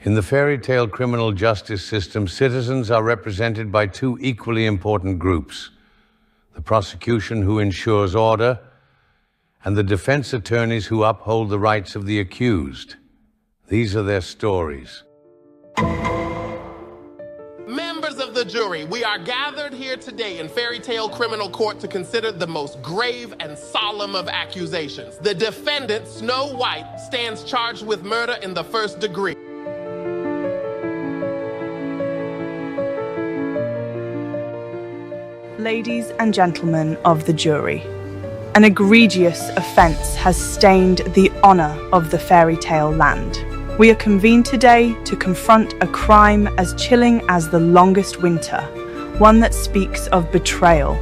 In the fairy tale criminal justice system, citizens are represented by two equally important groups: the prosecution, who ensures order, and the defense attorneys, who uphold the rights of the accused. These are their stories. Members of the jury, we are gathered here today in Fairy Tale Criminal Court to consider the most grave and solemn of accusations. The defendant, Snow White, stands charged with murder in the first degree. Ladies and gentlemen of the jury, an egregious offence has stained the honour of the fairy tale land. We are convened today to confront a crime as chilling as the longest winter, one that speaks of betrayal,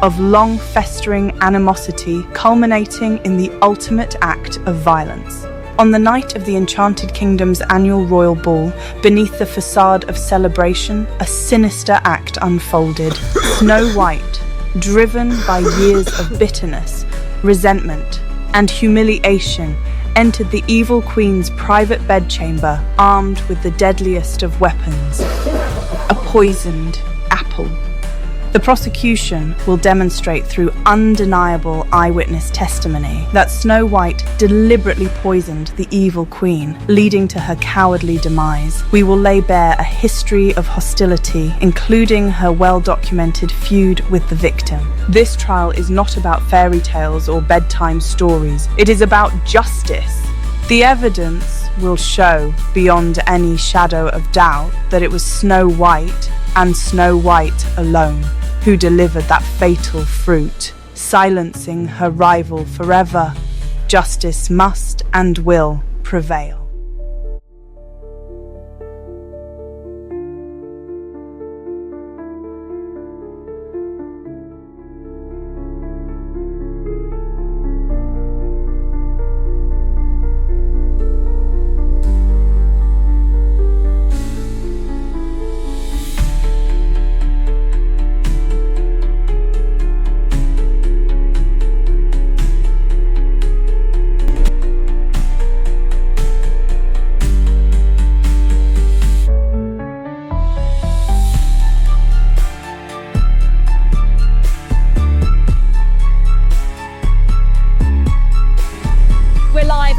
of long festering animosity culminating in the ultimate act of violence. On the night of the Enchanted Kingdom's annual royal ball, beneath the facade of celebration, a sinister act unfolded. Snow White, driven by years of bitterness, resentment, and humiliation, entered the evil queen's private bedchamber armed with the deadliest of weapons, a poisoned apple. The prosecution will demonstrate through undeniable eyewitness testimony that Snow White deliberately poisoned the evil queen, leading to her cowardly demise. We will lay bare a history of hostility, including her well-documented feud with the victim. This trial is not about fairy tales or bedtime stories. It is about justice. The evidence will show, beyond any shadow of doubt, that it was Snow White and Snow White alone who delivered that fatal fruit, silencing her rival forever. Justice must and will prevail.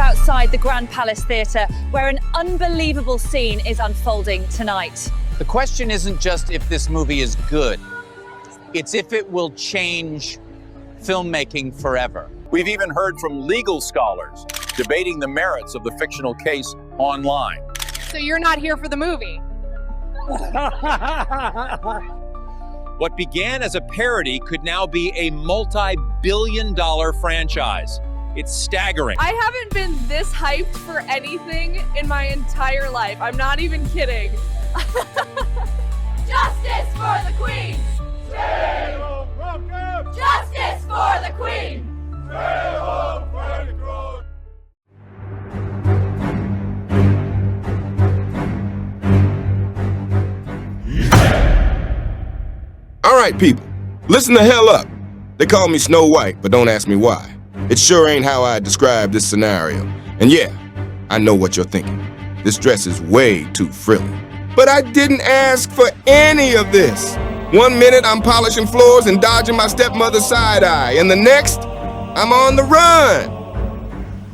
Outside the Grand Palace Theatre, where an unbelievable scene is unfolding tonight. The question isn't just if this movie is good, it's if it will change filmmaking forever. We've even heard from legal scholars debating the merits of the fictional case online. So you're not here for the movie? What began as a parody could now be a multi-billion-dollar franchise. It's staggering. I haven't been this hyped for anything in my entire life. I'm not even kidding. Justice for the Queen! Justice for the Queen! All right, people, listen the hell up. They call me Snow White, but don't ask me why. It sure ain't how I describe this scenario. And yeah, I know what you're thinking. This dress is way too frilly. But I didn't ask for any of this. 1 minute I'm polishing floors and dodging my stepmother's side eye, and the next, I'm on the run.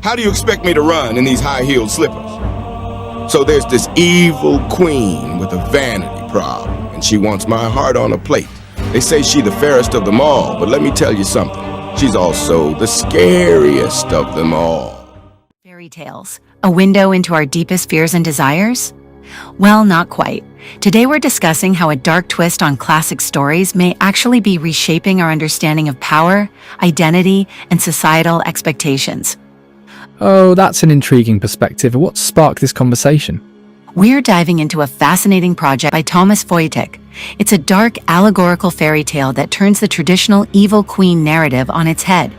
How do you expect me to run in these high-heeled slippers? So there's this evil queen with a vanity problem, and she wants my heart on a plate. They say she the fairest of them all, but let me tell you something. She's also the scariest of them all. Fairy tales, a window into our deepest fears and desires? Well, not quite. Today we're discussing how a dark twist on classic stories may actually be reshaping our understanding of power, identity, and societal expectations. Oh, that's an intriguing perspective. What sparked this conversation? We're diving into a fascinating project by TomTom'STUDIO. It's a dark, allegorical fairy tale that turns the traditional evil queen narrative on its head.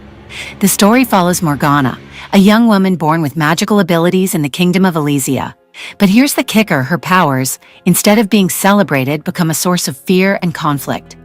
The story follows Morgana, a young woman born with magical abilities in the Kingdom of Elysia. But here's the kicker: her powers, instead of being celebrated, become a source of fear and conflict.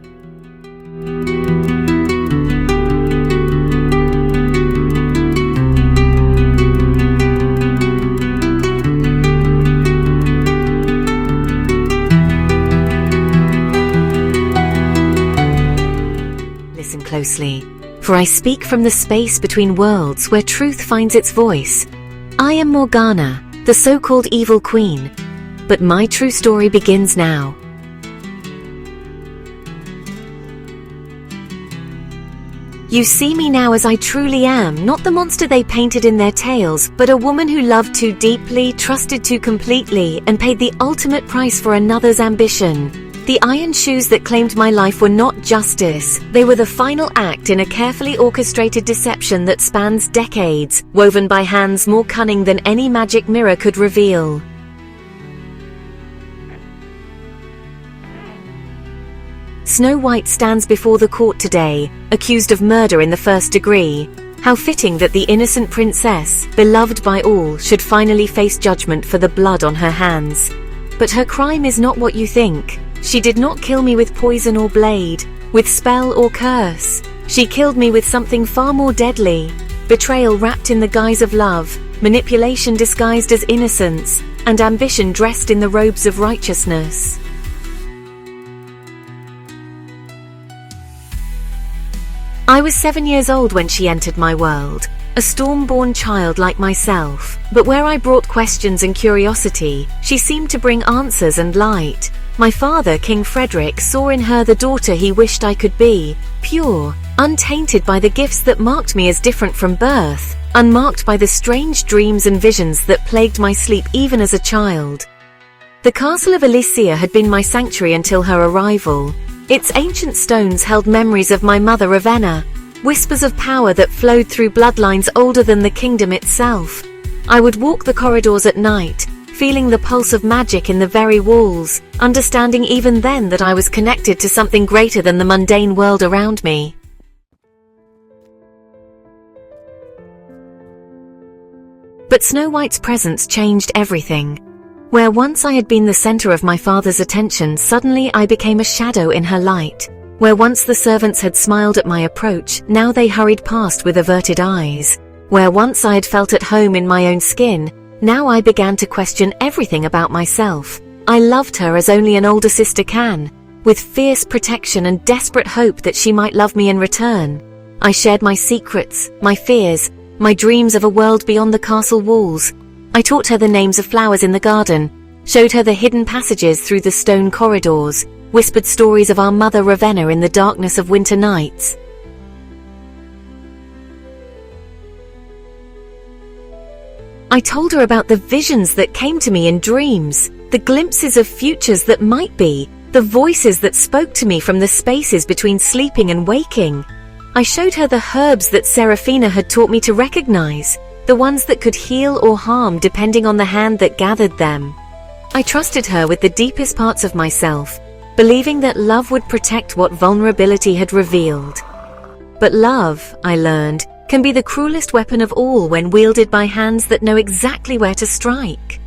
closely, for I speak from the space between worlds where truth finds its voice. I am Morgana, the so-called evil queen, but my true story begins now. You see me now as I truly am, not the monster they painted in their tales, but a woman who loved too deeply, trusted too completely, and paid the ultimate price for another's ambition. The iron shoes that claimed my life were not justice. They were the final act in a carefully orchestrated deception that spans decades, woven by hands more cunning than any magic mirror could reveal. Snow White stands before the court today, accused of murder in the first degree. How fitting that the innocent princess, beloved by all, should finally face judgment for the blood on her hands. But her crime is not what you think. She did not kill me with poison or blade, with spell or curse. She killed me with something far more deadly. Betrayal wrapped in the guise of love, manipulation disguised as innocence, and ambition dressed in the robes of righteousness. I was 7 years old when she entered my world, a storm-born child like myself. But where I brought questions and curiosity, she seemed to bring answers and light. My father, King Frederick, saw in her the daughter he wished I could be, pure, untainted by the gifts that marked me as different from birth, unmarked by the strange dreams and visions that plagued my sleep even as a child. The castle of Elysia had been my sanctuary until her arrival. Its ancient stones held memories of my mother Ravenna, whispers of power that flowed through bloodlines older than the kingdom itself. I would walk the corridors at night, feeling the pulse of magic in the very walls, understanding even then that I was connected to something greater than the mundane world around me. But Snow White's presence changed everything. Where once I had been the center of my father's attention, suddenly I became a shadow in her light. Where once the servants had smiled at my approach, now they hurried past with averted eyes. Where once I had felt at home in my own skin, now I began to question everything about myself. I loved her as only an older sister can, with fierce protection and desperate hope that she might love me in return. I shared my secrets, my fears, my dreams of a world beyond the castle walls. I taught her the names of flowers in the garden, showed her the hidden passages through the stone corridors, whispered stories of our mother Ravenna in the darkness of winter nights. I told her about the visions that came to me in dreams, the glimpses of futures that might be, the voices that spoke to me from the spaces between sleeping and waking. I showed her the herbs that Seraphina had taught me to recognize, the ones that could heal or harm depending on the hand that gathered them. I trusted her with the deepest parts of myself, believing that love would protect what vulnerability had revealed. But love, I learned, can be the cruelest weapon of all when wielded by hands that know exactly where to strike.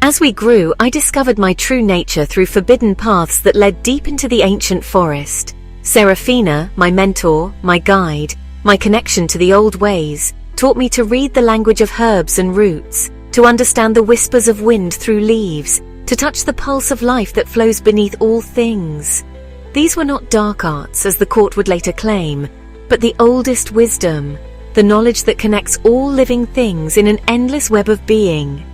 As we grew, I discovered my true nature through forbidden paths that led deep into the ancient forest. Seraphina, my mentor, my guide, my connection to the old ways, taught me to read the language of herbs and roots, to understand the whispers of wind through leaves, to touch the pulse of life that flows beneath all things. These were not dark arts, as the court would later claim, but the oldest wisdom, the knowledge that connects all living things in an endless web of being.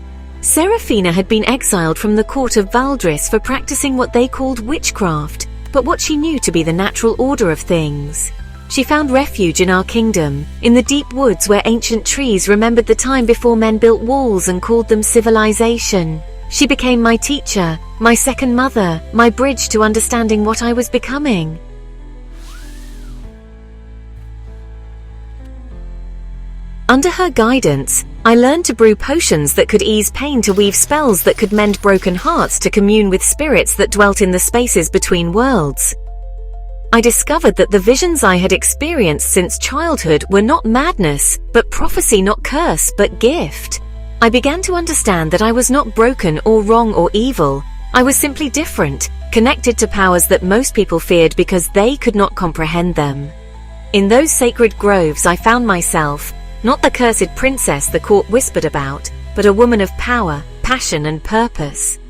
Seraphina had been exiled from the court of Valdris for practicing what they called witchcraft, but what she knew to be the natural order of things. She found refuge in our kingdom, in the deep woods where ancient trees remembered the time before men built walls and called them civilization. She became my teacher, my second mother, my bridge to understanding what I was becoming. Under her guidance, I learned to brew potions that could ease pain, to weave spells that could mend broken hearts, to commune with spirits that dwelt in the spaces between worlds. I discovered that the visions I had experienced since childhood were not madness, but prophecy, not curse, but gift. I began to understand that I was not broken or wrong or evil. I was simply different, connected to powers that most people feared because they could not comprehend them. In those sacred groves I found myself, not the cursed princess the court whispered about, but a woman of power, passion, and purpose.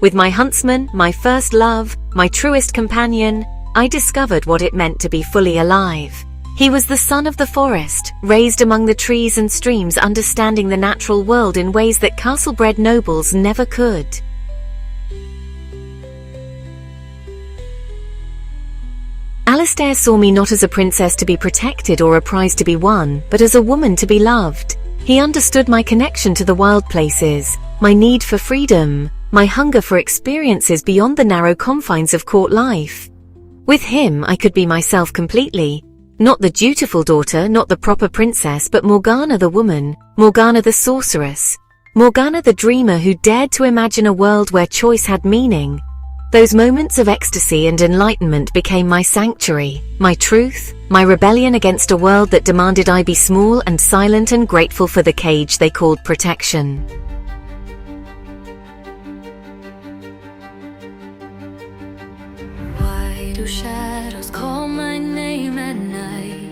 With my huntsman, my first love, my truest companion, I discovered what it meant to be fully alive. He was the son of the forest, raised among the trees and streams, understanding the natural world in ways that castle-bred nobles never could. Alistair saw me not as a princess to be protected or a prize to be won, but as a woman to be loved. He understood my connection to the wild places, my need for freedom, my hunger for experiences beyond the narrow confines of court life. With him, I could be myself completely. Not the dutiful daughter, not the proper princess, but Morgana the woman, Morgana the sorceress, Morgana the dreamer who dared to imagine a world where choice had meaning. Those moments of ecstasy and enlightenment became my sanctuary, my truth, my rebellion against a world that demanded I be small and silent and grateful for the cage they called protection. Why do shadows call my name at night?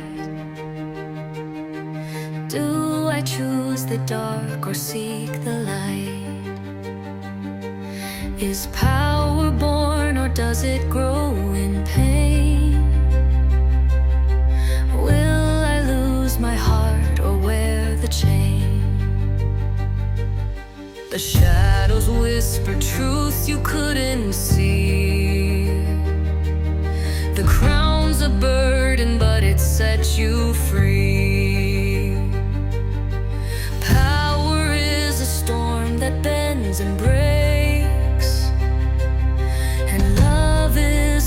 Do I choose the dark or seek the light? Is power born or does it grow in pain? Will I lose my heart or wear the chain? The shadows whisper truths you couldn't see. The crown's a burden, but it sets you free. Power is a storm that bends and breaks.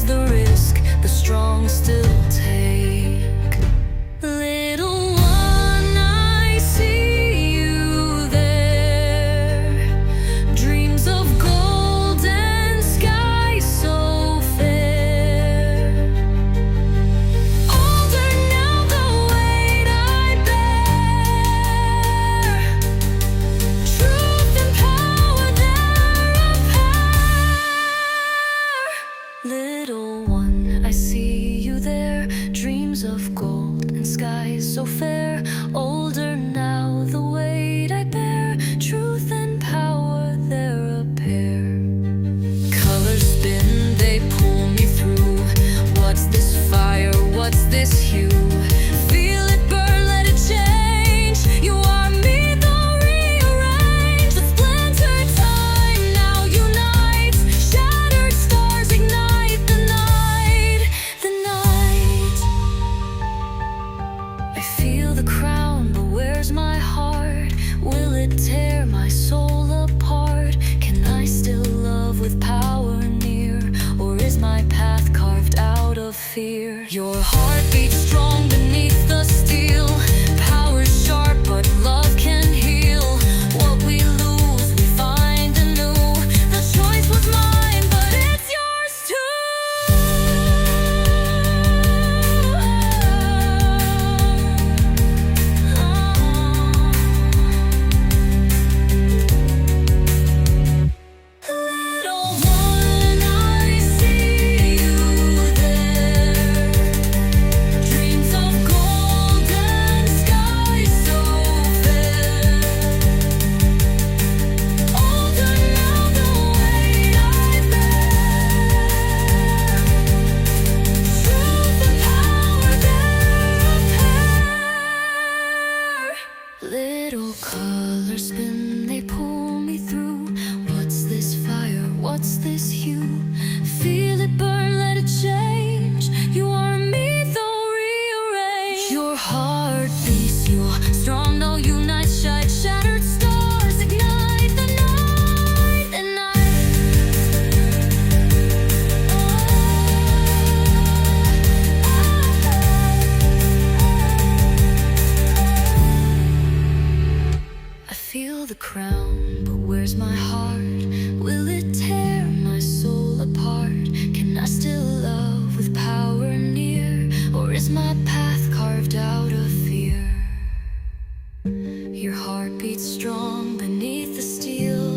The risk the strong still take. Little one, I see you there. Dreams of gold and sky so fair. Older now, the weight I bear. Truth and power, they're a pair. Little one, I see you there. Dreams of gold and skies so fair. Older now, the weight I bear. Truth and power, they're a pair. Colors spin, they pull me through. What's this fire? What's this hue? Feel it burn, let it change. You are me, though rearrange. The splintered time now unites. Shattered stars ignite the night, the night. I feel the crown, but where's my heart? Will it tear my soul apart? Can I still love with power near? Or is my path carved out of fear? Your heart beats strong beneath the steel. Power sharp, but love can heal. What we lose, we find anew. The choice was mine, but it's yours too. Little one, I see you there. Dreams of gold and sky so fair. Older now, the weight I bear. Truth and power, they're a pair. Little colors spin, they pull me through. What's this fire? What's this hue? Feel it burn, let it change. You are me, though rearrange. Your heart beats, you're strong, though unite, shine. Shattered stars ignite the night, the night. I feel the crown, but where's my heart? Will it tear my soul apart? Can I still love with power near? Or is my path carved out of fear? Your heart beats strong beneath the steel.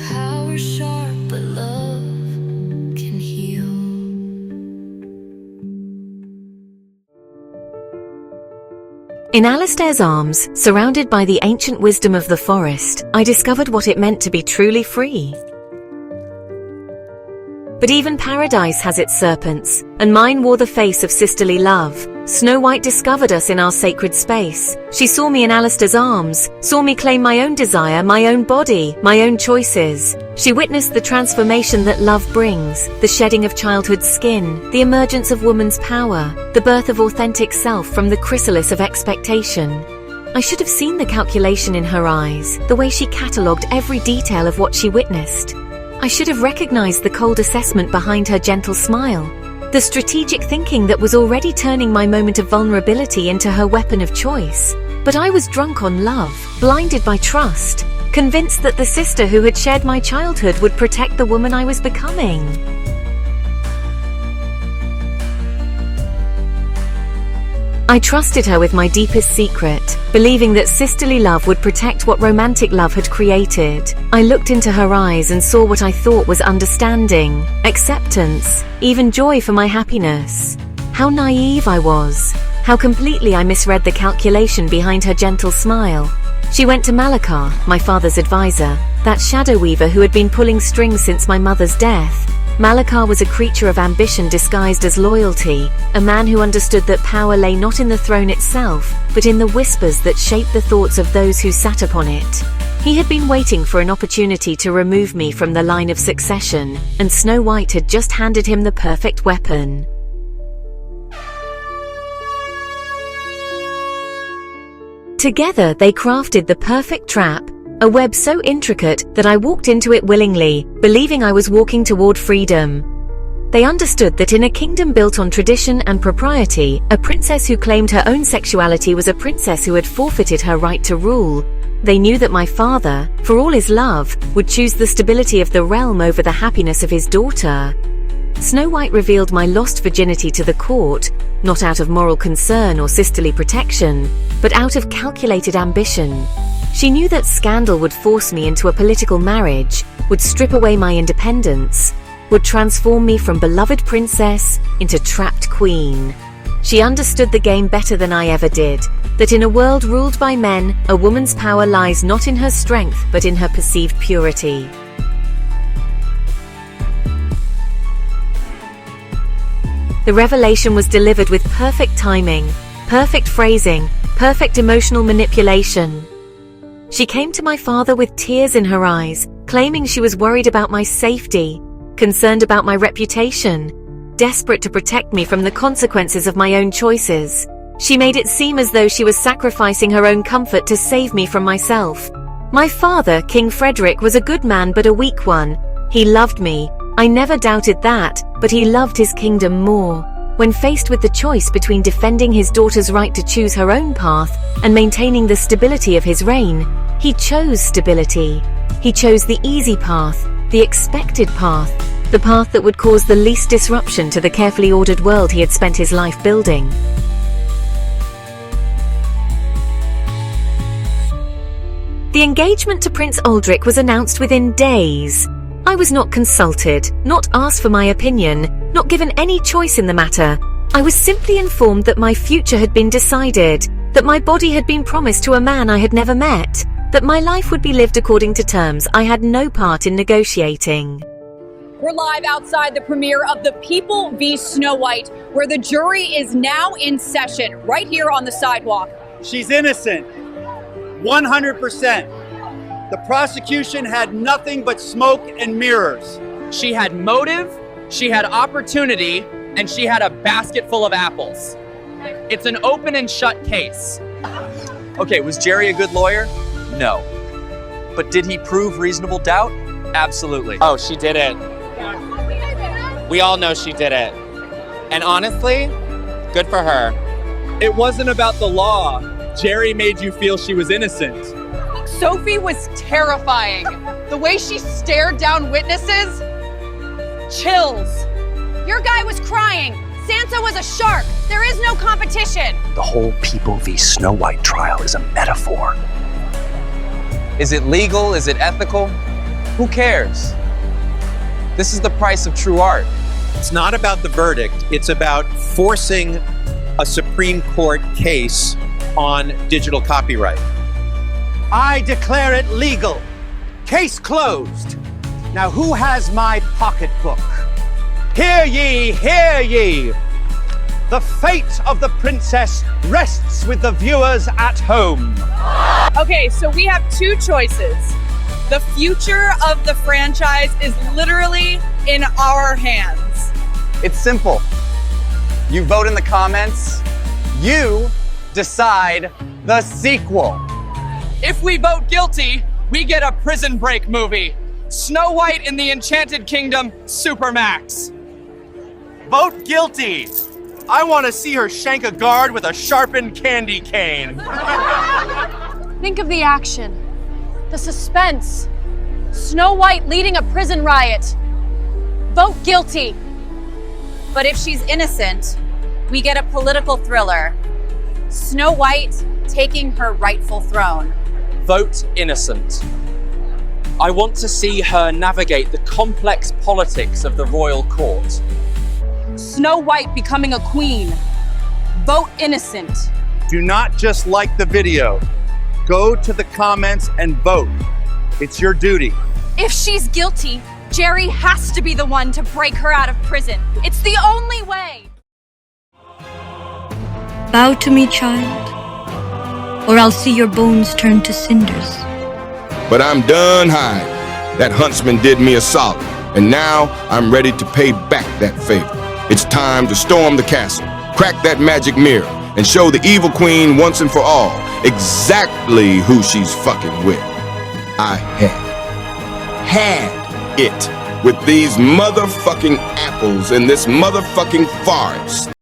Power sharp, but love can heal. In Alistair's arms, surrounded by the ancient wisdom of the forest, I discovered what it meant to be truly free. But even paradise has its serpents, and mine wore the face of sisterly love. Snow White discovered us in our sacred space. She saw me in Alistair's arms, saw me claim my own desire, my own body, my own choices. She witnessed the transformation that love brings, the shedding of childhood skin, the emergence of woman's power, the birth of authentic self from the chrysalis of expectation. I should have seen the calculation in her eyes, the way she catalogued every detail of what she witnessed. I should have recognized the cold assessment behind her gentle smile, the strategic thinking that was already turning my moment of vulnerability into her weapon of choice. But I was drunk on love, blinded by trust, convinced that the sister who had shared my childhood would protect the woman I was becoming. I trusted her with my deepest secret, believing that sisterly love would protect what romantic love had created. I looked into her eyes and saw what I thought was understanding, acceptance, even joy for my happiness. How naive I was. How completely I misread the calculation behind her gentle smile. She went to Malakar, my father's advisor, that shadow weaver who had been pulling strings since my mother's death. Malakar was a creature of ambition disguised as loyalty, a man who understood that power lay not in the throne itself, but in the whispers that shaped the thoughts of those who sat upon it. He had been waiting for an opportunity to remove me from the line of succession, and Snow White had just handed him the perfect weapon. Together they crafted the perfect trap, a web so intricate that I walked into it willingly, believing I was walking toward freedom. They understood that in a kingdom built on tradition and propriety, a princess who claimed her own sexuality was a princess who had forfeited her right to rule. They knew that my father, for all his love, would choose the stability of the realm over the happiness of his daughter. Snow White revealed my lost virginity to the court, not out of moral concern or sisterly protection, but out of calculated ambition. She knew that scandal would force me into a political marriage, would strip away my independence, would transform me from beloved princess into trapped queen. She understood the game better than I ever did, that in a world ruled by men, a woman's power lies not in her strength, but in her perceived purity. The revelation was delivered with perfect timing, perfect phrasing, perfect emotional manipulation. She came to my father with tears in her eyes, claiming she was worried about my safety, concerned about my reputation, desperate to protect me from the consequences of my own choices. She made it seem as though she was sacrificing her own comfort to save me from myself. My father, King Frederick, was a good man but a weak one. He loved me. I never doubted that, but he loved his kingdom more. When faced with the choice between defending his daughter's right to choose her own path and maintaining the stability of his reign, he chose stability. He chose the easy path, the expected path, the path that would cause the least disruption to the carefully ordered world he had spent his life building. The engagement to Prince Aldrich was announced within days. I was not consulted, not asked for my opinion, not given any choice in the matter. I was simply informed that my future had been decided, that my body had been promised to a man I had never met, that my life would be lived according to terms I had no part in negotiating. We're live outside the premiere of The People v. Snow White, where the jury is now in session, right here on the sidewalk. She's innocent. 100%. The prosecution had nothing but smoke and mirrors. She had motive, she had opportunity, and she had a basket full of apples. It's an open and shut case. Okay, was Jerry a good lawyer? No. But did he prove reasonable doubt? Absolutely. Oh, she did it. We all know she did it. And honestly, good for her. It wasn't about the law. Jerry made you feel she was innocent. Sophie was terrifying. The way she stared down witnesses, chills. Your guy was crying. Sansa was a shark. There is no competition. The whole People v. Snow White trial is a metaphor. Is it legal? Is it ethical? Who cares? This is the price of true art. It's not about the verdict. It's about forcing a Supreme Court case on digital copyright. I declare it legal. Case closed. Now who has my pocketbook? Hear ye, hear ye! The fate of the princess rests with the viewers at home. Okay, so we have two choices. The future of the franchise is literally in our hands. It's simple. You vote in the comments. You decide the sequel. If we vote guilty, we get a Prison Break movie. Snow White in the Enchanted Kingdom, Supermax. Vote guilty. I want to see her shank a guard with a sharpened candy cane. Think of the action, the suspense. Snow White leading a prison riot. Vote guilty. But if she's innocent, we get a political thriller. Snow White taking her rightful throne. Vote innocent. I want to see her navigate the complex politics of the royal court. Snow White becoming a queen. Vote innocent. Do not just like the video. Go to the comments and vote. It's your duty. If she's guilty, Jerry has to be the one to break her out of prison. It's the only way. Bow to me, child, or I'll see your bones turn to cinders. But I'm done hiding. That huntsman did me a solid, and now I'm ready to pay back that favor. It's time to storm the castle, crack that magic mirror, and show the evil queen once and for all exactly who she's fucking with. I had it with these motherfucking apples in this motherfucking forest.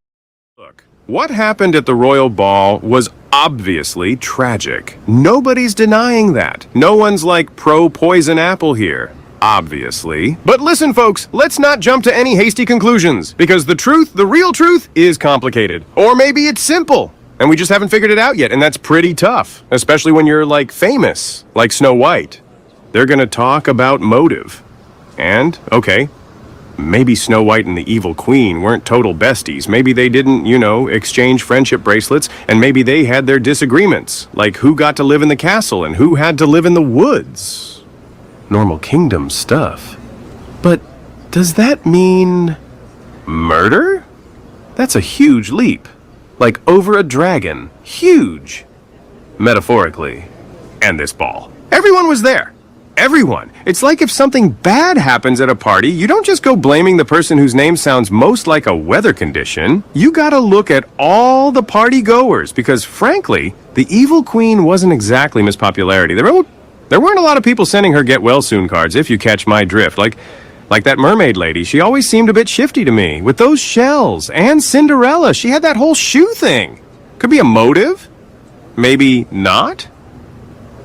What happened at the royal ball was obviously tragic. Nobody's denying that. No one's like pro-poison apple here. Obviously. But listen, folks, let's not jump to any hasty conclusions, because the truth, the real truth, is complicated. Or maybe it's simple, and we just haven't figured it out yet, and that's pretty tough, especially when you're, like, famous, like Snow White. They're gonna talk about motive. And, okay, maybe Snow White and the Evil Queen weren't total besties. Maybe they didn't, exchange friendship bracelets, and maybe they had their disagreements, like who got to live in the castle and who had to live in the woods. Normal kingdom stuff. But does that mean murder? That's a huge leap. Like over a dragon. Huge. Metaphorically. And this ball. Everyone was there. Everyone. It's like if something bad happens at a party, you don't just go blaming the person whose name sounds most like a weather condition. You gotta look at all the party goers, because frankly, the Evil Queen wasn't exactly Miss Popularity. There weren't a lot of people sending her get well soon cards, if you catch my drift. Like that mermaid lady, she always seemed a bit shifty to me. With those shells, and Cinderella, she had that whole shoe thing. Could be a motive? Maybe not?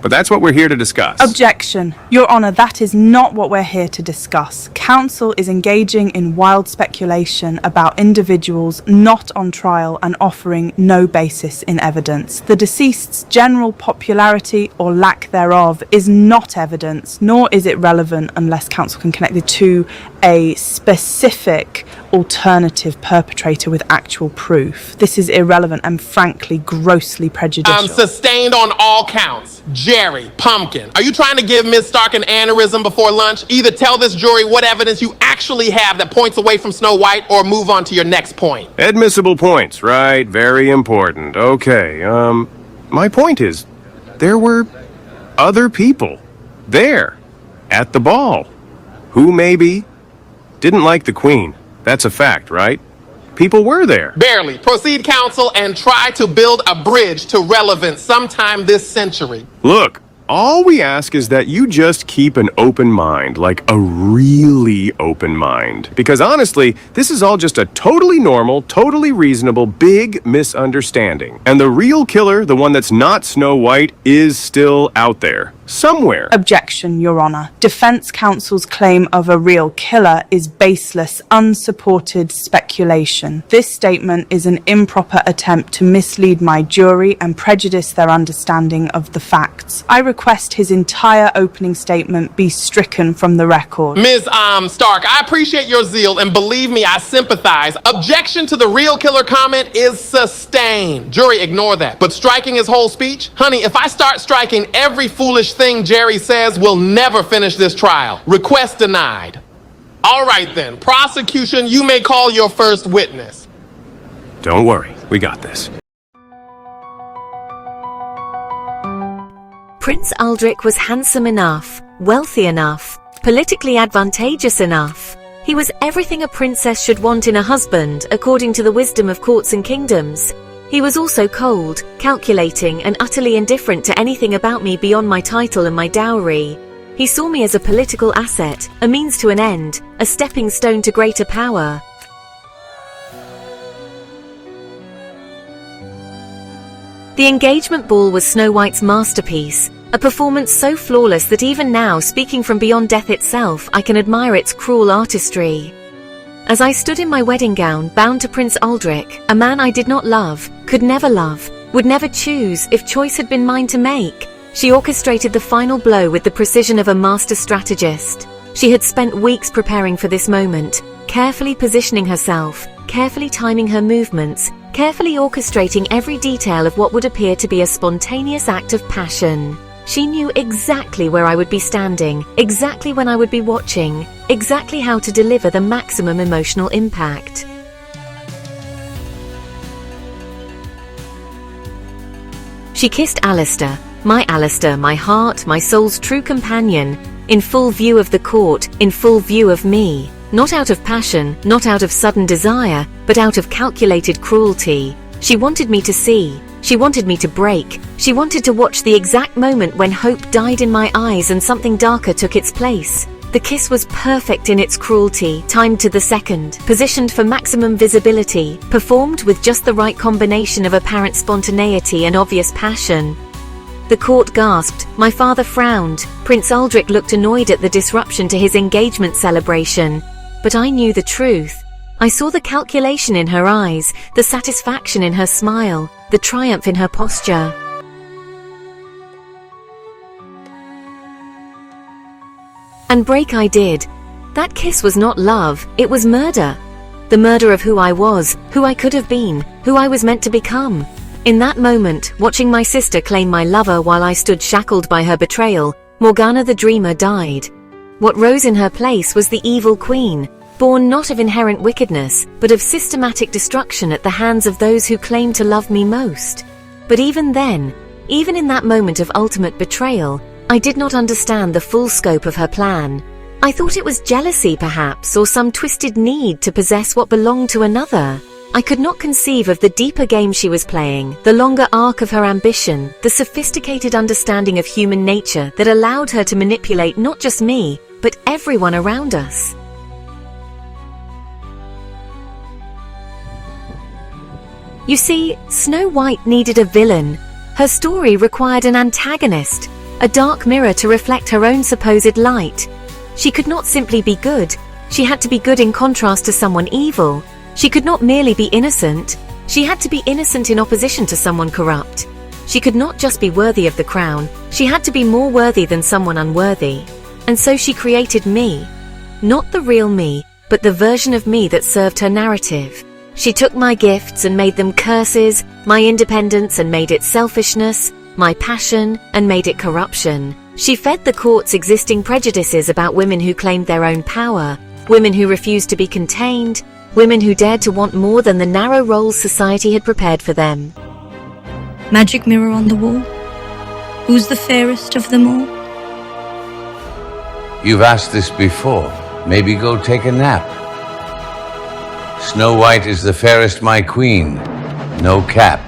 But that's what we're here to discuss. Objection. Your Honour, that is not what we're here to discuss. Counsel is engaging in wild speculation about individuals not on trial and offering no basis in evidence. The deceased's general popularity or lack thereof is not evidence, nor is it relevant unless counsel can connect it to a specific alternative perpetrator with actual proof. This is irrelevant and frankly grossly prejudicial. Sustained on all counts. Jerry, Pumpkin, are you trying to give Ms. Stark an aneurysm before lunch? Either tell this jury what evidence you actually have that points away from Snow White, or move on to your next point. Admissible points, right? Very important. Okay, my point is, there were other people there at the ball who maybe didn't like the Queen. That's a fact, right? People were there. Barely. Proceed, counsel, and try to build a bridge to relevance sometime this century. Look, all we ask is that you just keep an open mind, like a really open mind. Because honestly, this is all just a totally normal, totally reasonable, big misunderstanding. And the real killer, the one that's not Snow White, is still out there. Somewhere. Objection, Your Honour. Defence counsel's claim of a real killer is baseless, unsupported speculation. This statement is an improper attempt to mislead my jury and prejudice their understanding of the facts. I request his entire opening statement be stricken from the record. Ms. Stark, I appreciate your zeal, and believe me, I sympathize. Objection to the real killer comment is sustained. Jury, ignore that. But striking his whole speech? Honey, if I start striking every foolish thing Jerry says, we'll never finish this trial. Request denied. All right then, prosecution, you may call your first witness. Don't worry, we got this. Prince Aldrich was handsome enough, wealthy enough, politically advantageous enough. He was everything a princess should want in a husband, according to the wisdom of courts and kingdoms. He was also cold, calculating, and utterly indifferent to anything about me beyond my title and my dowry. He saw me as a political asset, a means to an end, a stepping stone to greater power. The engagement ball was Snow White's masterpiece, a performance so flawless that even now, speaking from beyond death itself, I can admire its cruel artistry. As I stood in my wedding gown, bound to Prince Aldrich, a man I did not love, could never love, would never choose if choice had been mine to make, she orchestrated the final blow with the precision of a master strategist. She had spent weeks preparing for this moment, carefully positioning herself, carefully timing her movements, carefully orchestrating every detail of what would appear to be a spontaneous act of passion. She knew exactly where I would be standing, exactly when I would be watching, exactly how to deliver the maximum emotional impact. She kissed Alistair, my heart, my soul's true companion, in full view of the court, in full view of me. Not out of passion, not out of sudden desire, but out of calculated cruelty. She wanted me to see. She wanted me to break. She wanted to watch the exact moment when hope died in my eyes and something darker took its place. The kiss was perfect in its cruelty, timed to the second, positioned for maximum visibility, performed with just the right combination of apparent spontaneity and obvious passion. The court gasped, my father frowned, Prince Aldrich looked annoyed at the disruption to his engagement celebration. But I knew the truth. I saw the calculation in her eyes, the satisfaction in her smile, the triumph in her posture. And break I did. That kiss was not love, it was murder. The murder of who I was, who I could have been, who I was meant to become. In that moment, watching my sister claim my lover while I stood shackled by her betrayal, Morgana the dreamer died. What rose in her place was the evil queen, born not of inherent wickedness, but of systematic destruction at the hands of those who claimed to love me most. But even then, even in that moment of ultimate betrayal, I did not understand the full scope of her plan. I thought it was jealousy perhaps, or some twisted need to possess what belonged to another. I could not conceive of the deeper game she was playing, the longer arc of her ambition, the sophisticated understanding of human nature that allowed her to manipulate not just me, but everyone around us. You see, Snow White needed a villain. Her story required an antagonist, a dark mirror to reflect her own supposed light. She could not simply be good. She had to be good in contrast to someone evil. She could not merely be innocent. She had to be innocent in opposition to someone corrupt. She could not just be worthy of the crown. She had to be more worthy than someone unworthy. And so she created me. Not the real me, but the version of me that served her narrative. She took my gifts and made them curses, my independence and made it selfishness, my passion and made it corruption. She fed the court's existing prejudices about women who claimed their own power, women who refused to be contained, women who dared to want more than the narrow roles society had prepared for them. Magic mirror on the wall. Who's the fairest of them all? You've asked this before. Maybe go take a nap. Snow White is the fairest, my queen. No cap.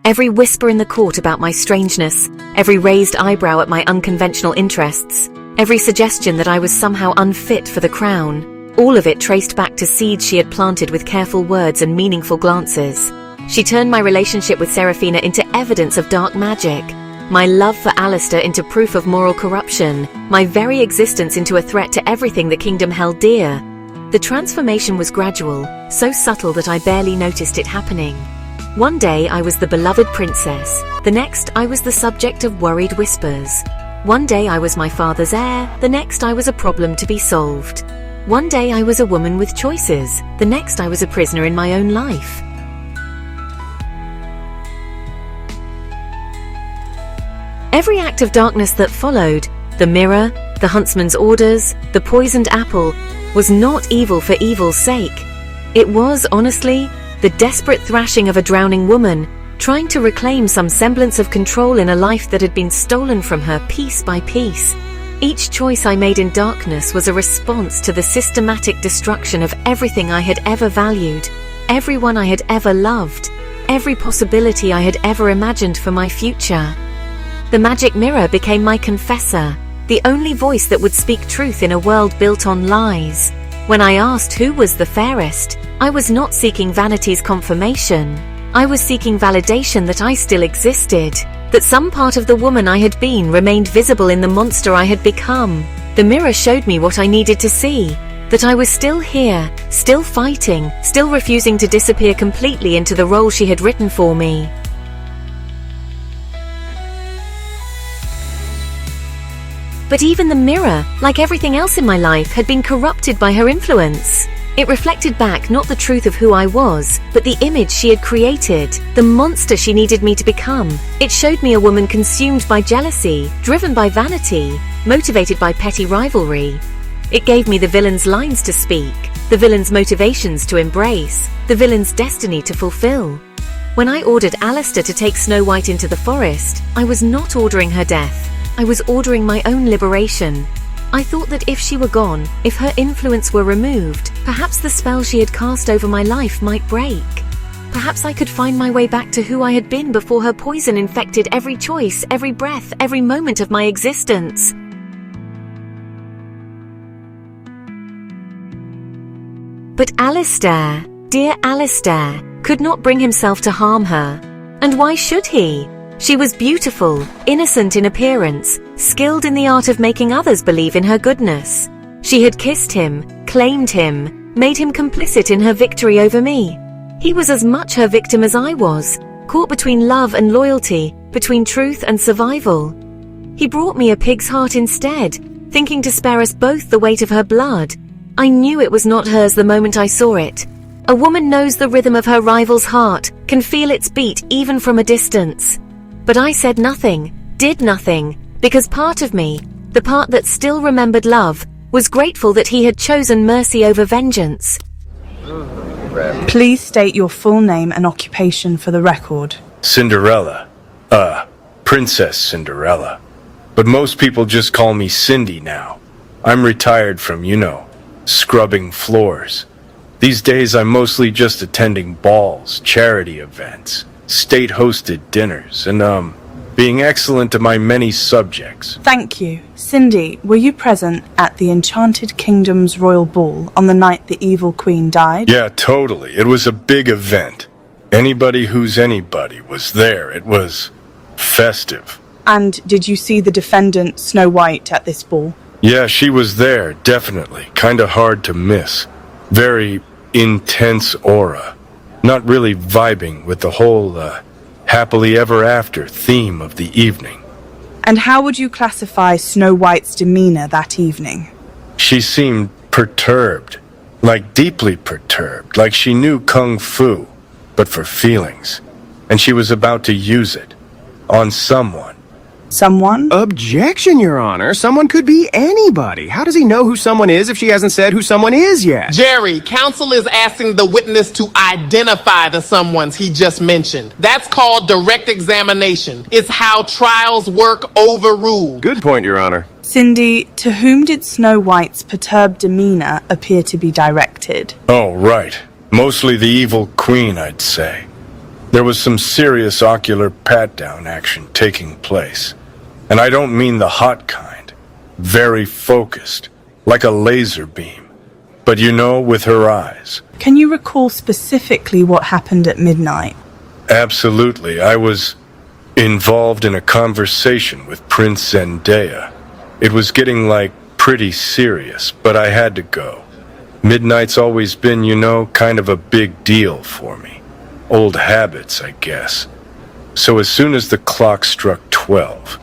Every whisper in the court about my strangeness, every raised eyebrow at my unconventional interests, every suggestion that I was somehow unfit for the crown, all of it traced back to seeds she had planted with careful words and meaningful glances. She turned my relationship with Serafina into evidence of dark magic, my love for Alistair into proof of moral corruption, my very existence into a threat to everything the kingdom held dear. The transformation was gradual, so subtle that I barely noticed it happening. One day I was the beloved princess. The next I was the subject of worried whispers. One day I was my father's heir. The next I was a problem to be solved. One day I was a woman with choices. The next I was a prisoner in my own life. Every act of darkness that followed, the mirror, the huntsman's orders, the poisoned apple, was not evil for evil's sake. It was, honestly, the desperate thrashing of a drowning woman, trying to reclaim some semblance of control in a life that had been stolen from her piece by piece. Each choice I made in darkness was a response to the systematic destruction of everything I had ever valued, everyone I had ever loved, every possibility I had ever imagined for my future. The magic mirror became my confessor, the only voice that would speak truth in a world built on lies. When I asked who was the fairest, I was not seeking vanity's confirmation. I was seeking validation that I still existed, that some part of the woman I had been remained visible in the monster I had become. The mirror showed me what I needed to see, that I was still here, still fighting, still refusing to disappear completely into the role she had written for me. But even the mirror, like everything else in my life, had been corrupted by her influence. It reflected back not the truth of who I was, but the image she had created, the monster she needed me to become. It showed me a woman consumed by jealousy, driven by vanity, motivated by petty rivalry. It gave me the villain's lines to speak, the villain's motivations to embrace, the villain's destiny to fulfill. When I ordered Alistair to take Snow White into the forest, I was not ordering her death. I was ordering my own liberation. I thought that if she were gone, if her influence were removed, perhaps the spell she had cast over my life might break. Perhaps I could find my way back to who I had been before her poison infected every choice, every breath, every moment of my existence. But Alistair, dear Alistair, could not bring himself to harm her. And why should he? She was beautiful, innocent in appearance, skilled in the art of making others believe in her goodness. She had kissed him, claimed him, made him complicit in her victory over me. He was as much her victim as I was, caught between love and loyalty, between truth and survival. He brought me a pig's heart instead, thinking to spare us both the weight of her blood. I knew it was not hers the moment I saw it. A woman knows the rhythm of her rival's heart, can feel its beat even from a distance. But I said nothing, did nothing, because part of me, the part that still remembered love, was grateful that he had chosen mercy over vengeance. Please state your full name and occupation for the record. Cinderella. Princess Cinderella. But most people just call me Cindy now. I'm retired from, scrubbing floors. These days I'm mostly just attending balls, charity events, state-hosted dinners, and, being excellent to my many subjects. Thank you. Cindy, were you present at the Enchanted Kingdom's royal ball on the night the evil queen died? Yeah, totally. It was a big event. Anybody who's anybody was there. It was festive. And did you see the defendant, Snow White, at this ball? Yeah, she was there, definitely. Kinda hard to miss. Very intense aura. Not really vibing with the whole, happily ever after theme of the evening. And how would you classify Snow White's demeanor that evening? She seemed perturbed. Like deeply perturbed. Like she knew Kung Fu, but for feelings. And she was about to use it. On someone. Someone? Objection, Your Honor. Someone could be anybody. How does he know who someone is if she hasn't said who someone is yet? Jerry, counsel is asking the witness to identify the someones he just mentioned. That's called direct examination. It's how trials work. Overruled. Good point, Your Honor. Cindy, to whom did Snow White's perturbed demeanor appear to be directed? Oh, right. Mostly the evil queen, I'd say. There was some serious ocular pat-down action taking place. And I don't mean the hot kind. Very focused, like a laser beam. But with her eyes. Can you recall specifically what happened at midnight? Absolutely. I was involved in a conversation with Prince Zendaya. It was getting, pretty serious, but I had to go. Midnight's always been, kind of a big deal for me. Old habits, I guess. So as soon as the clock struck 12,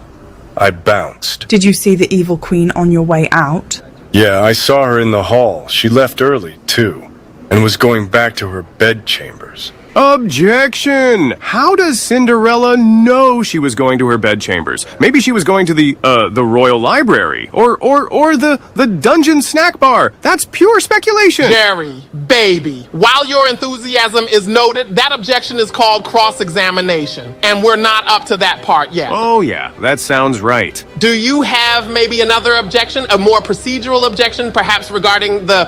I bounced. Did you see the evil queen on your way out? Yeah, I saw her in the hall. She left early, too, and was going back to her bedchambers. Objection! How does Cinderella know she was going to her bedchambers? Maybe she was going to the Royal Library, or the Dungeon Snack Bar. That's pure speculation! Jerry, baby, while your enthusiasm is noted, that objection is called cross-examination, and we're not up to that part yet. Oh yeah, that sounds right. Do you have maybe another objection, a more procedural objection, perhaps regarding the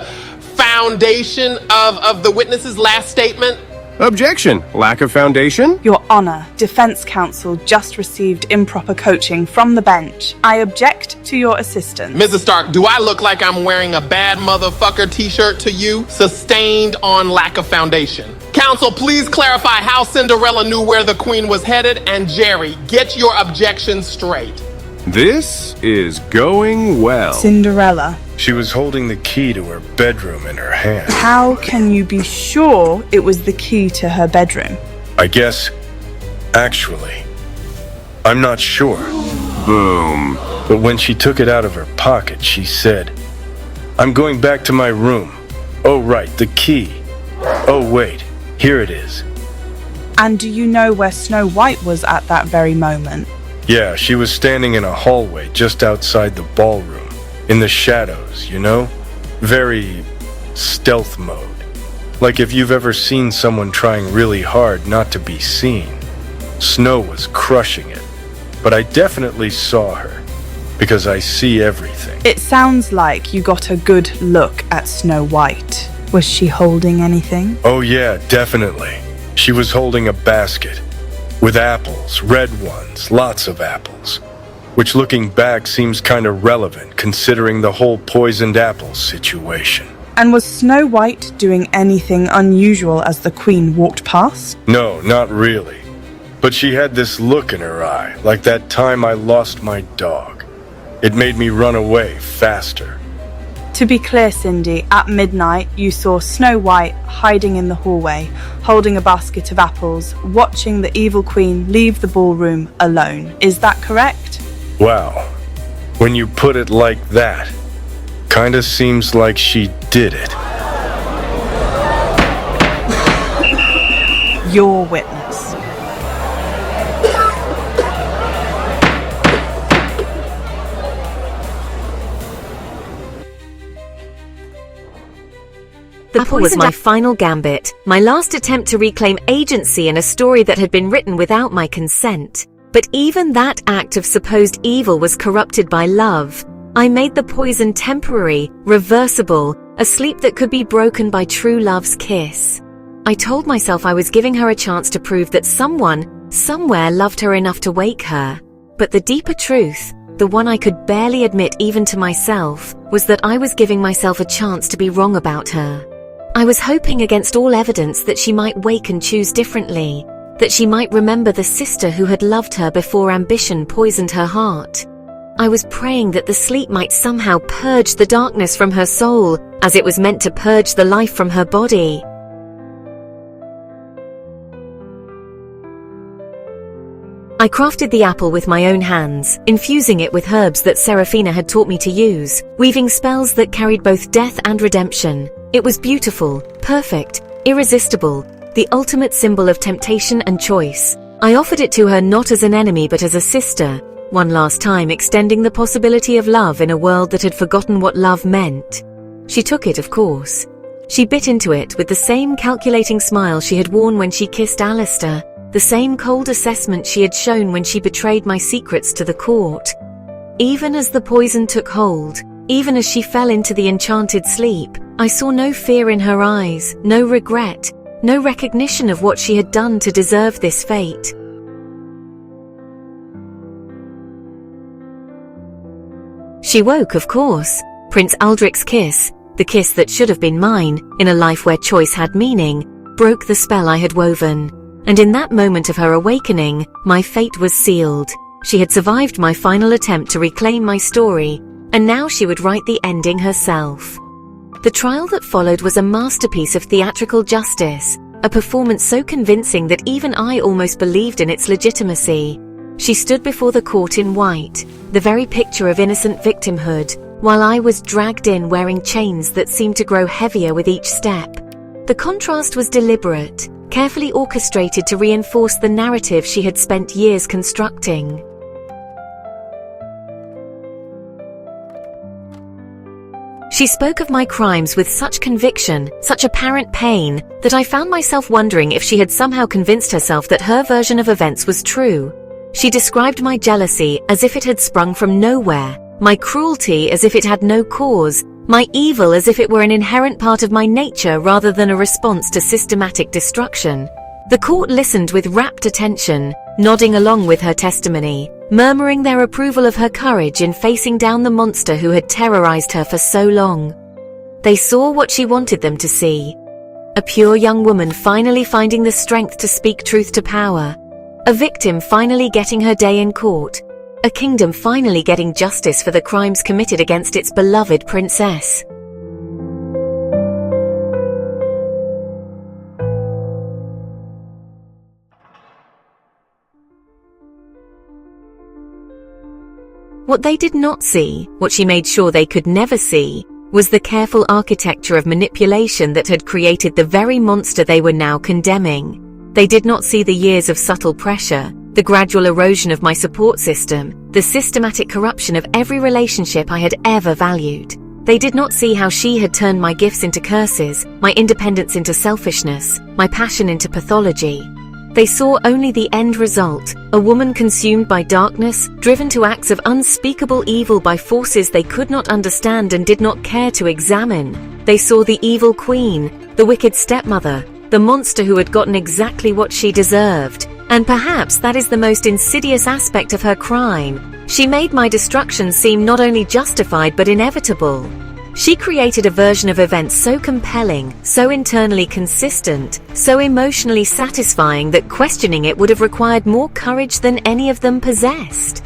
foundation of the witness's last statement? Objection. Lack of foundation? Your Honor, defense counsel just received improper coaching from the bench. I object to your assistance. Mrs. Stark, do I look like I'm wearing a bad motherfucker t-shirt to you? Sustained on lack of foundation. Counsel, please clarify how Cinderella knew where the queen was headed, and Jerry, get your objections straight. This is going well. Cinderella. She was holding the key to her bedroom in her hand. How can you be sure it was the key to her bedroom? I guess, actually, I'm not sure. Boom. But when she took it out of her pocket, she said, "I'm going back to my room. Oh, right, the key. Oh, wait, here it is." And do you know where Snow White was at that very moment? Yeah, she was standing in a hallway just outside the ballroom. In the shadows, you know? Very stealth mode. Like if you've ever seen someone trying really hard not to be seen. Snow was crushing it. But I definitely saw her. Because I see everything. It sounds like you got a good look at Snow White. Was she holding anything? Oh yeah, definitely. She was holding a basket. With apples, red ones, lots of apples. Which looking back seems kind of relevant considering the whole poisoned apple situation. And was Snow White doing anything unusual as the queen walked past? No, not really. But she had this look in her eye, like that time I lost my dog. It made me run away faster. To be clear, Cindy, at midnight you saw Snow White hiding in the hallway, holding a basket of apples, watching the evil queen leave the ballroom alone. Is that correct? Wow. When you put it like that, kinda seems like she did it. Your witness. The apple was my final gambit, my last attempt to reclaim agency in a story that had been written without my consent. But even that act of supposed evil was corrupted by love. I made the poison temporary, reversible, a sleep that could be broken by true love's kiss. I told myself I was giving her a chance to prove that someone, somewhere loved her enough to wake her. But the deeper truth, the one I could barely admit even to myself, was that I was giving myself a chance to be wrong about her. I was hoping against all evidence that she might wake and choose differently. That she might remember the sister who had loved her before ambition poisoned her heart. I was praying that the sleep might somehow purge the darkness from her soul, as it was meant to purge the life from her body. I crafted the apple with my own hands, infusing it with herbs that Serafina had taught me to use, weaving spells that carried both death and redemption. It was beautiful, perfect, irresistible, the ultimate symbol of temptation and choice. I offered it to her not as an enemy but as a sister, one last time extending the possibility of love in a world that had forgotten what love meant. She took it, of course. She bit into it with the same calculating smile she had worn when she kissed Alistair, the same cold assessment she had shown when she betrayed my secrets to the court. Even as the poison took hold, even as she fell into the enchanted sleep, I saw no fear in her eyes, no regret, no recognition of what she had done to deserve this fate. She woke, of course. Prince Aldric's kiss, the kiss that should have been mine, in a life where choice had meaning, broke the spell I had woven. And in that moment of her awakening, my fate was sealed. She had survived my final attempt to reclaim my story, and now she would write the ending herself. The trial that followed was a masterpiece of theatrical justice, a performance so convincing that even I almost believed in its legitimacy. She stood before the court in white, the very picture of innocent victimhood, while I was dragged in wearing chains that seemed to grow heavier with each step. The contrast was deliberate, carefully orchestrated to reinforce the narrative she had spent years constructing. She spoke of my crimes with such conviction, such apparent pain, that I found myself wondering if she had somehow convinced herself that her version of events was true. She described my jealousy as if it had sprung from nowhere, my cruelty as if it had no cause, my evil as if it were an inherent part of my nature rather than a response to systematic destruction. The court listened with rapt attention, nodding along with her testimony, murmuring their approval of her courage in facing down the monster who had terrorized her for so long. They saw what she wanted them to see. A pure young woman finally finding the strength to speak truth to power. A victim finally getting her day in court. A kingdom finally getting justice for the crimes committed against its beloved princess. What they did not see, what she made sure they could never see, was the careful architecture of manipulation that had created the very monster they were now condemning. They did not see the years of subtle pressure, the gradual erosion of my support system, the systematic corruption of every relationship I had ever valued. They did not see how she had turned my gifts into curses, my independence into selfishness, my passion into pathology. They saw only the end result, a woman consumed by darkness, driven to acts of unspeakable evil by forces they could not understand and did not care to examine. They saw the evil queen, the wicked stepmother, the monster who had gotten exactly what she deserved. And perhaps that is the most insidious aspect of her crime. She made my destruction seem not only justified but inevitable. She created a version of events so compelling, so internally consistent, so emotionally satisfying that questioning it would have required more courage than any of them possessed.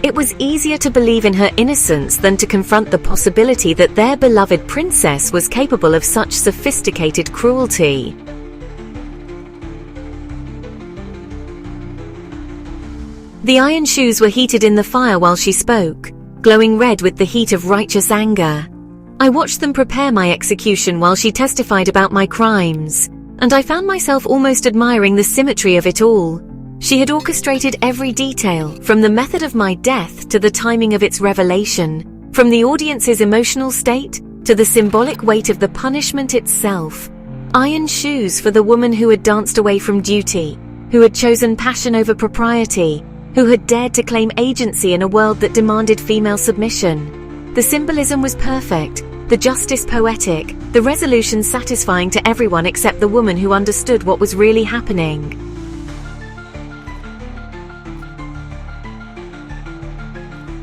It was easier to believe in her innocence than to confront the possibility that their beloved princess was capable of such sophisticated cruelty. The iron shoes were heated in the fire while she spoke, glowing red with the heat of righteous anger. I watched them prepare my execution while she testified about my crimes, and I found myself almost admiring the symmetry of it all. She had orchestrated every detail, from the method of my death to the timing of its revelation, from the audience's emotional state to the symbolic weight of the punishment itself. Iron shoes for the woman who had danced away from duty, who had chosen passion over propriety, who had dared to claim agency in a world that demanded female submission. The symbolism was perfect, the justice poetic, the resolution satisfying to everyone except the woman who understood what was really happening.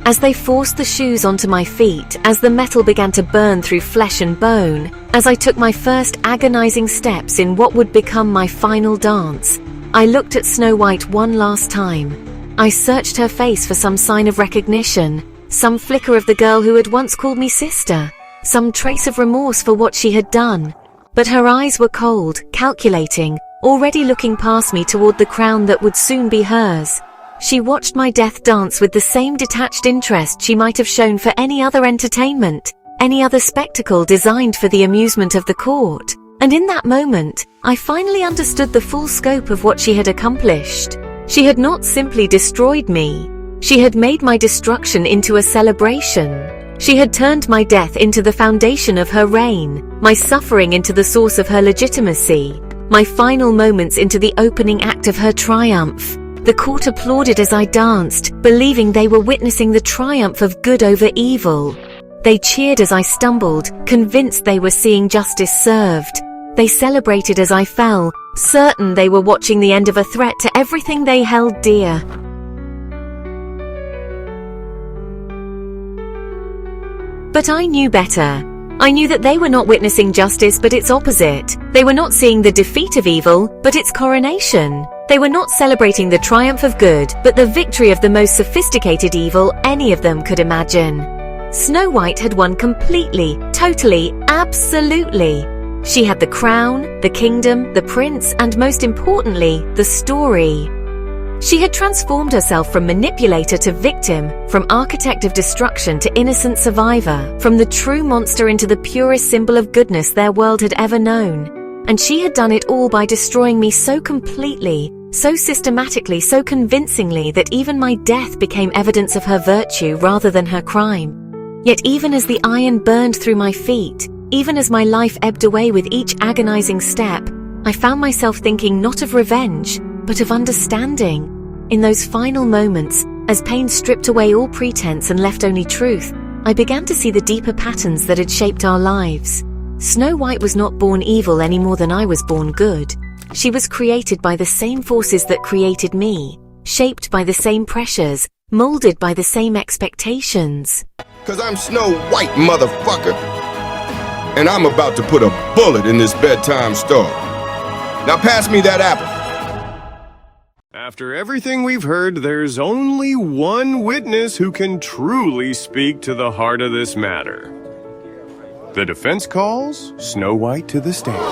As they forced the shoes onto my feet, as the metal began to burn through flesh and bone, as I took my first agonizing steps in what would become my final dance, I looked at Snow White one last time. I searched her face for some sign of recognition, some flicker of the girl who had once called me sister, some trace of remorse for what she had done. But her eyes were cold, calculating, already looking past me toward the crown that would soon be hers. She watched my death dance with the same detached interest she might have shown for any other entertainment, any other spectacle designed for the amusement of the court. And in that moment, I finally understood the full scope of what she had accomplished. She had not simply destroyed me. She had made my destruction into a celebration. She had turned my death into the foundation of her reign, my suffering into the source of her legitimacy, my final moments into the opening act of her triumph. The court applauded as I danced, believing they were witnessing the triumph of good over evil. They cheered as I stumbled, convinced they were seeing justice served. They celebrated as I fell, certain they were watching the end of a threat to everything they held dear. But I knew better. I knew that they were not witnessing justice but its opposite. They were not seeing the defeat of evil, but its coronation. They were not celebrating the triumph of good, but the victory of the most sophisticated evil any of them could imagine. Snow White had won completely, totally, absolutely. She had the crown, the kingdom, the prince, and most importantly, the story. She had transformed herself from manipulator to victim, from architect of destruction to innocent survivor, from the true monster into the purest symbol of goodness their world had ever known. And she had done it all by destroying me so completely, so systematically, so convincingly that even my death became evidence of her virtue rather than her crime. Yet even as the iron burned through my feet, even as my life ebbed away with each agonizing step, I found myself thinking not of revenge, but of understanding. In those final moments, as pain stripped away all pretense and left only truth, I began to see the deeper patterns that had shaped our lives. Snow White was not born evil any more than I was born good. She was created by the same forces that created me, shaped by the same pressures, molded by the same expectations. 'Cause I'm Snow White, motherfucker. And I'm about to put a bullet in this bedtime story. Now pass me that apple. After everything we've heard, there's only one witness who can truly speak to the heart of this matter. The defense calls Snow White to the stand.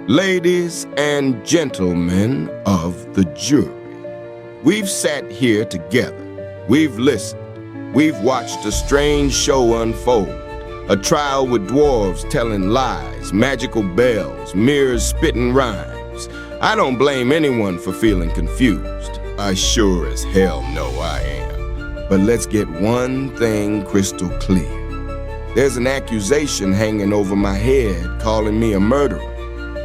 Ladies and gentlemen of the jury, we've sat here together. We've listened. We've watched a strange show unfold. A trial with dwarves telling lies, magical bells, mirrors spitting rhymes. I don't blame anyone for feeling confused. I sure as hell know I am. But let's get one thing crystal clear. There's an accusation hanging over my head calling me a murderer.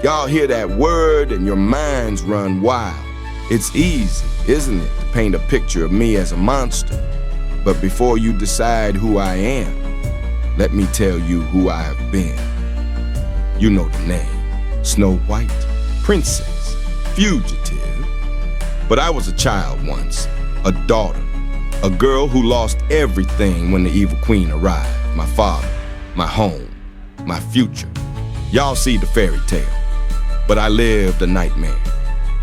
Y'all hear that word and your minds run wild. It's easy, isn't it, to paint a picture of me as a monster? But before you decide who I am, let me tell you who I have been. You know the name. Snow White, princess, fugitive. But I was a child once, a daughter, a girl who lost everything when the evil queen arrived. My father, my home, my future. Y'all see the fairy tale. But I lived a nightmare.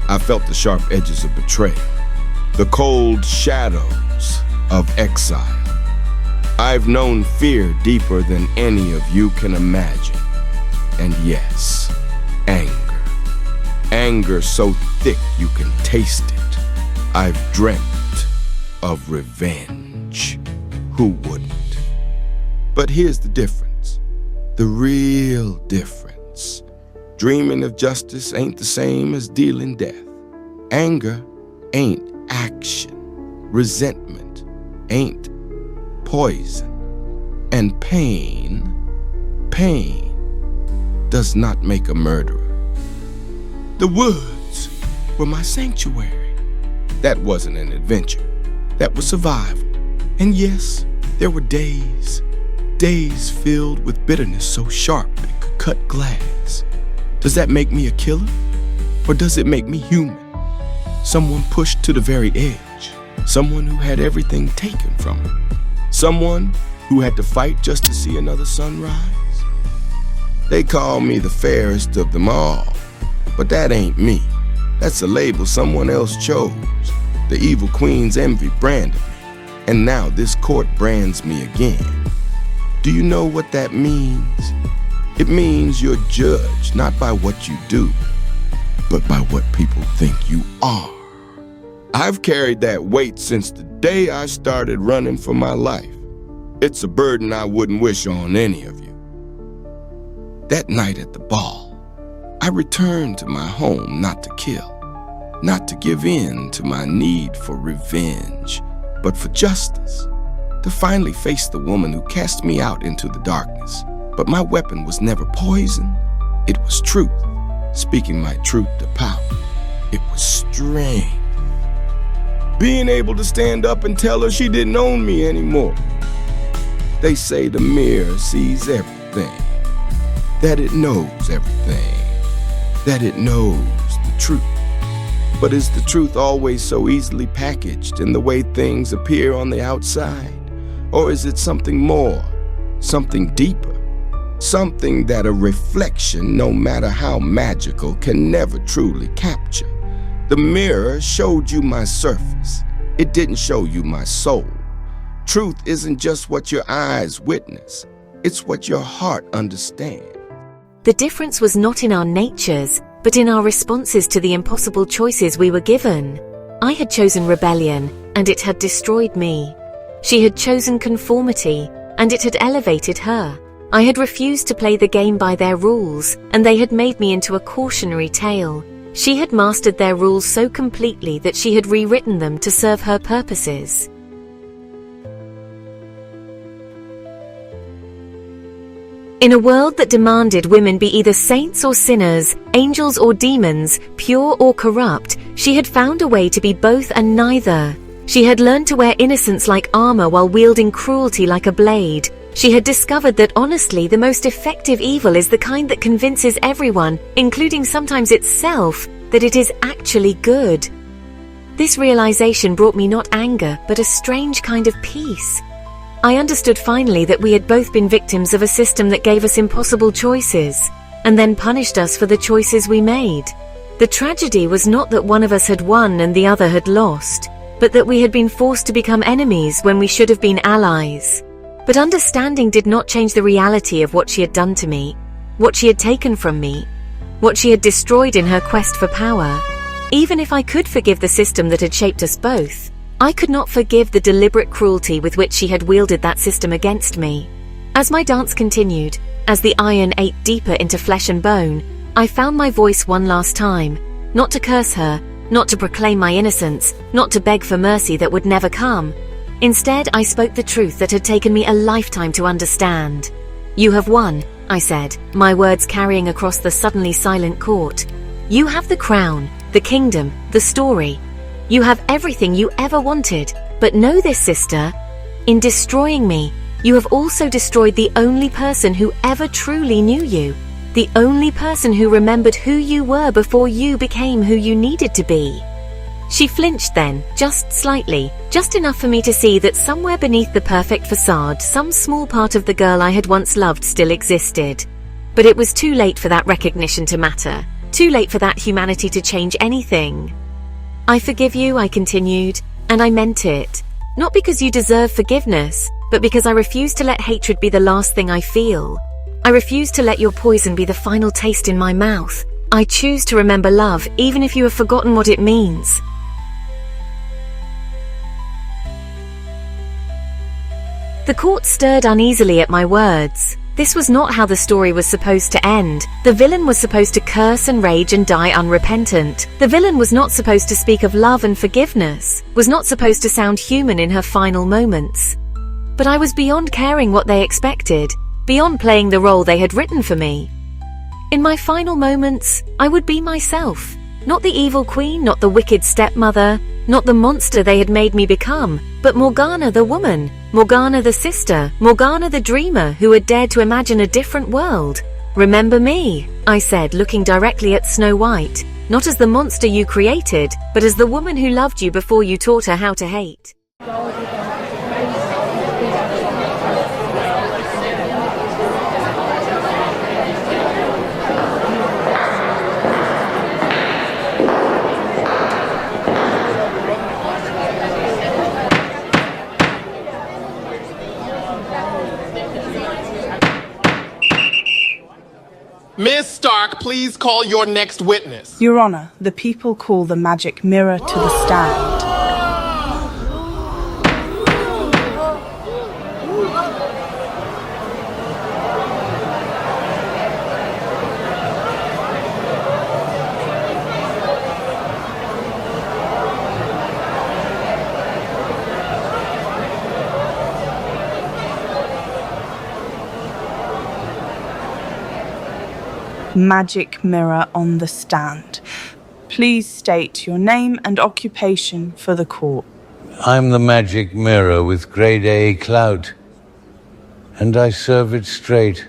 I felt the sharp edges of betrayal, the cold shadows of exile. I've known fear deeper than any of you can imagine. And yes, anger. Anger so thick you can taste it. I've dreamt of revenge. Who wouldn't? But here's the difference. The real difference. Dreaming of justice ain't the same as dealing death. Anger ain't action. Resentment ain't poison. And pain does not make a murderer. The woods were my sanctuary. That wasn't an adventure. That was survival. And yes, there were days filled with bitterness so sharp it could cut glass. Does that make me a killer? Or does it make me human? Someone pushed to the very edge. Someone who had everything taken from him. Someone who had to fight just to see another sunrise. They call me the fairest of them all, but that ain't me. That's a label someone else chose. The evil queen's envy branded me, and now this court brands me again. Do you know what that means? It means you're judged not by what you do, but by what people think you are. I've carried that weight since the day I started running for my life. It's a burden I wouldn't wish on any of you. That night at the ball, I returned to my home not to kill, not to give in to my need for revenge, but for justice, to finally face the woman who cast me out into the darkness. But my weapon was never poison, it was truth, speaking my truth to power. It was strength. Being able to stand up and tell her she didn't own me anymore. They say the mirror sees everything, that it knows everything, that it knows the truth. But is the truth always so easily packaged in the way things appear on the outside? Or is it something more, something deeper, something that a reflection, no matter how magical, can never truly capture? The mirror showed you my surface, It didn't show you my soul. Truth isn't just what your eyes witness. It's what your heart understands. The difference was not in our natures, but in our responses to the impossible choices we were given. I had chosen rebellion, and it had destroyed me. She had chosen conformity, and it had elevated her. I had refused to play the game by their rules, and they had made me into a cautionary tale. She had mastered their rules so completely that she had rewritten them to serve her purposes. In a world that demanded women be either saints or sinners, angels or demons, pure or corrupt, she had found a way to be both and neither. She had learned to wear innocence like armor while wielding cruelty like a blade. She had discovered that honestly, the most effective evil is the kind that convinces everyone, including sometimes itself, that it is actually good. This realization brought me not anger, but a strange kind of peace. I understood finally that we had both been victims of a system that gave us impossible choices, and then punished us for the choices we made. The tragedy was not that one of us had won and the other had lost, but that we had been forced to become enemies when we should have been allies. But understanding did not change the reality of what she had done to me, what she had taken from me, what she had destroyed in her quest for power. Even if I could forgive the system that had shaped us both, I could not forgive the deliberate cruelty with which she had wielded that system against me. As my dance continued, as the iron ate deeper into flesh and bone, I found my voice one last time, not to curse her, not to proclaim my innocence, not to beg for mercy that would never come. Instead, I spoke the truth that had taken me a lifetime to understand. "You have won," I said, my words carrying across the suddenly silent court. "You have the crown, the kingdom, the story. You have everything you ever wanted, but know this, sister. In destroying me, you have also destroyed the only person who ever truly knew you, the only person who remembered who you were before you became who you needed to be." She flinched then, just slightly, just enough for me to see that somewhere beneath the perfect facade, some small part of the girl I had once loved still existed. But it was too late for that recognition to matter, too late for that humanity to change anything. "I forgive you," I continued, "and I meant it. Not because you deserve forgiveness, but because I refuse to let hatred be the last thing I feel. I refuse to let your poison be the final taste in my mouth. I choose to remember love, even if you have forgotten what it means." The court stirred uneasily at my words. This was not how the story was supposed to end. The villain was supposed to curse and rage and die unrepentant. The villain was not supposed to speak of love and forgiveness, was not supposed to sound human in her final moments. But I was beyond caring what they expected, beyond playing the role they had written for me. In my final moments, I would be myself. Not the evil queen, not the wicked stepmother, not the monster they had made me become, but Morgana the woman, Morgana the sister, Morgana the dreamer who had dared to imagine a different world. "Remember me," I said, looking directly at Snow White, "not as the monster you created, but as the woman who loved you before you taught her how to hate." Miss Stark, please call your next witness. Your Honor, the people call the magic mirror to the stand. Magic mirror on the stand. Please state your name and occupation for the court. I'm the magic mirror with grade A clout, and I serve it straight.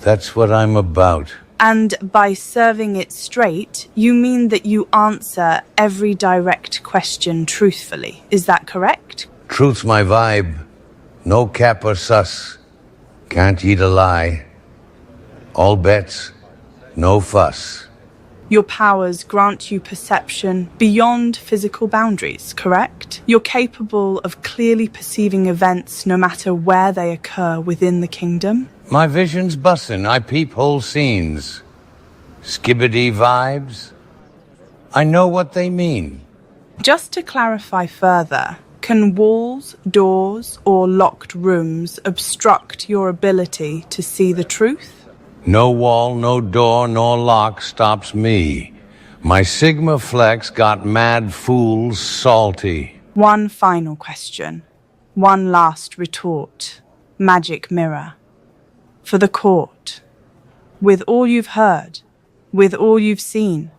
That's what I'm about. And by serving it straight, you mean that you answer every direct question truthfully. Is that correct? Truth's my vibe. No cap or sus. Can't eat a lie. All bets, no fuss. Your powers grant you perception beyond physical boundaries, correct? You're capable of clearly perceiving events no matter where they occur within the kingdom? My vision's bussin', I peep whole scenes. Skibbity vibes. I know what they mean. Just to clarify further, can walls, doors, or locked rooms obstruct your ability to see the truth? No wall, no door, nor lock stops me. My Sigma Flex got mad fools salty. One final question. One last retort. Magic mirror. For the court. With all you've heard, with all you've seen,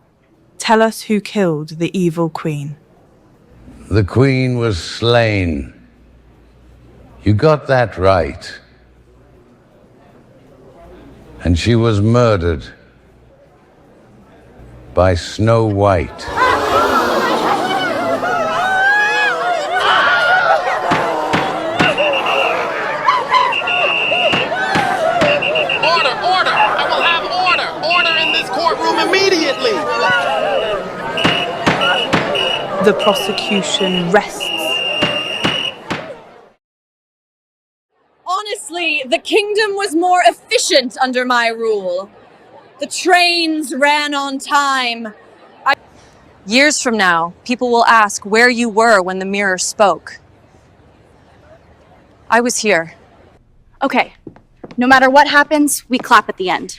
tell us who killed the evil queen. The queen was slain. You got that right. And she was murdered by Snow White. The prosecution rests. Honestly, the kingdom was more efficient under my rule. The trains ran on time. Years from now, people will ask where you were when the mirror spoke. I was here. Okay, no matter what happens, we clap at the end.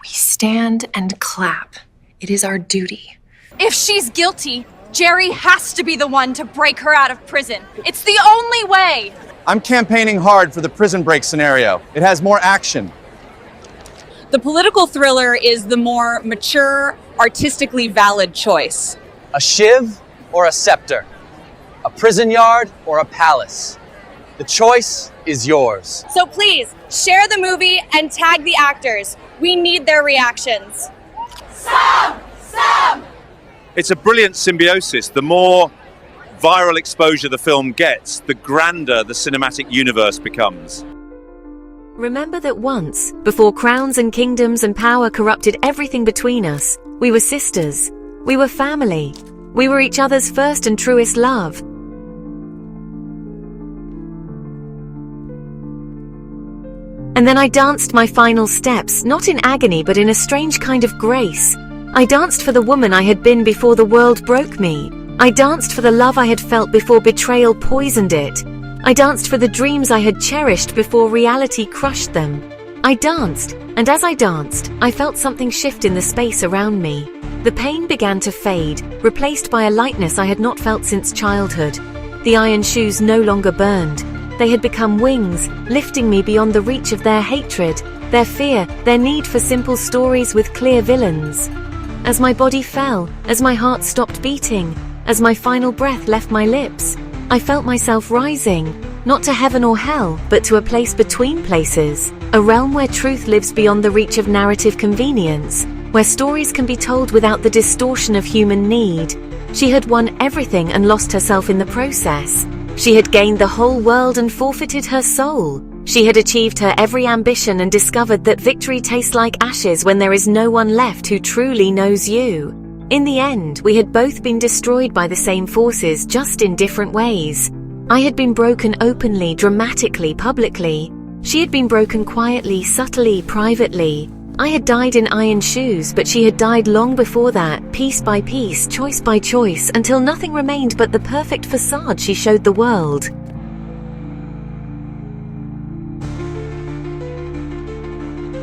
We stand and clap. It is our duty. If she's guilty, Jerry has to be the one to break her out of prison. It's the only way. I'm campaigning hard for the prison break scenario. It has more action. The political thriller is the more mature, artistically valid choice. A shiv or a scepter? A prison yard or a palace? The choice is yours. So please, share the movie and tag the actors. We need their reactions. Sam! It's a brilliant symbiosis. The more viral exposure the film gets, the grander the cinematic universe becomes. Remember that once, before crowns and kingdoms and power corrupted everything between us, we were sisters. We were family. We were each other's first and truest love. And then I danced my final steps, not in agony, but in a strange kind of grace. I danced for the woman I had been before the world broke me. I danced for the love I had felt before betrayal poisoned it. I danced for the dreams I had cherished before reality crushed them. I danced, and as I danced, I felt something shift in the space around me. The pain began to fade, replaced by a lightness I had not felt since childhood. The iron shoes no longer burned. They had become wings, lifting me beyond the reach of their hatred, their fear, their need for simple stories with clear villains. As my body fell, as my heart stopped beating, as my final breath left my lips, I felt myself rising, not to heaven or hell, but to a place between places, a realm where truth lives beyond the reach of narrative convenience, where stories can be told without the distortion of human need. She had won everything and lost herself in the process. She had gained the whole world and forfeited her soul. She had achieved her every ambition and discovered that victory tastes like ashes when there is no one left who truly knows you. In the end, we had both been destroyed by the same forces, just in different ways. I had been broken openly, dramatically, publicly. She had been broken quietly, subtly, privately. I had died in iron shoes, but she had died long before that, piece by piece, choice by choice, until nothing remained but the perfect facade she showed the world.